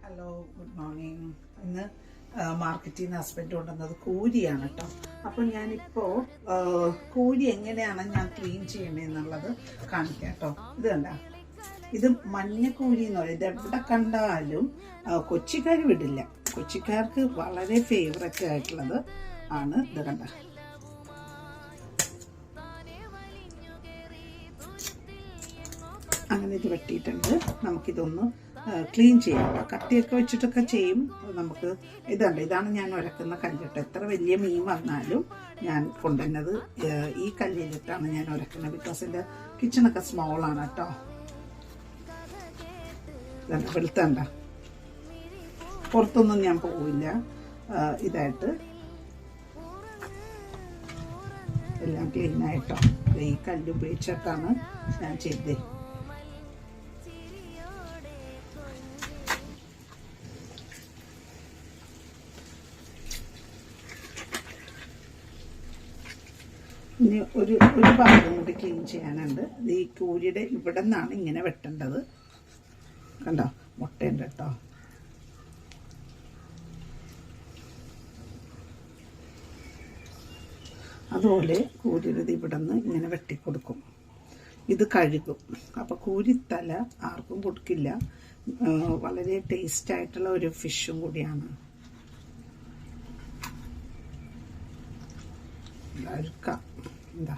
Hello, good morning. ഇന്ന് മാർക്കറ്റിൽ നിന്ന് ഹസ്ബൻഡ് കൊണ്ടുവന്നത് കൂരിയാണ് കേട്ടോ. അപ്പോൾ ഞാനിപ്പോൾ കൂരി എങ്ങനെയാണ് ഞാൻ ക്ലീൻ ചെയ്യണമെന്നുള്ളത് കാണിക്കാം കേട്ടോ. ഇത് കണ്ട, ഇത് മഞ്ഞക്കൂരി എന്ന് പറയും. ഇത് എവിടെ കണ്ടാലും കൊച്ചിക്കാർ വിടില്ല. കൊച്ചിക്കാർക്ക് വളരെ ഫേവററ്റ് ആയിട്ടുള്ളത് ആണ്. ഇത് കണ്ട, അങ്ങനെ ഇത് വെട്ടിയിട്ടുണ്ട്. നമുക്കിതൊന്ന് ക്ലീൻ ചെയ്യാം. കത്തിയൊക്കെ വെച്ചിട്ടൊക്കെ ചെയ്യും നമുക്ക്. ഇതാണ് ഞാൻ ഉരക്കുന്ന കല്ലിട്ട്. എത്ര വലിയ മീൻ വന്നാലും ഞാൻ കൊണ്ടുവന്നത് ഈ കല്ലിലിട്ടാണ് ഞാൻ ഉരക്കുന്നത്. ബിക്കോസ് എൻ്റെ കിച്ചണൊക്കെ സ്മോളാണ് കേട്ടോ. ഇതാണ് വെളുത്തണ്ട, പുറത്തൊന്നും ഞാൻ പോവില്ല. ഇതായിട്ട് എല്ലാം ക്ലീനായിട്ടോ. ഈ കല്ല് ഉപയോഗിച്ചിട്ടാണ് ഞാൻ ചെയ്തത്. ഇനി ഒരു ഭാഗം കൂടി ക്ലീൻ ചെയ്യാനുണ്ട്. ഈ കൂരിയുടെ ഇവിടെ നിന്നാണ് ഇങ്ങനെ വെട്ടേണ്ടത്. കണ്ടോ, മുട്ടയുണ്ട് കേട്ടോ. അതുപോലെ കൂരിയുടെ ഇവിടെ നിന്ന് ഇങ്ങനെ വെട്ടിക്കൊടുക്കും. ഇത് കഴുകും. അപ്പോൾ കൂരിത്തല ആർക്കും കൊടുക്കില്ല. വളരെ ടേസ്റ്റ് ആയിട്ടുള്ള ഒരു ഫിഷും കൂടിയാണ്. എന്താ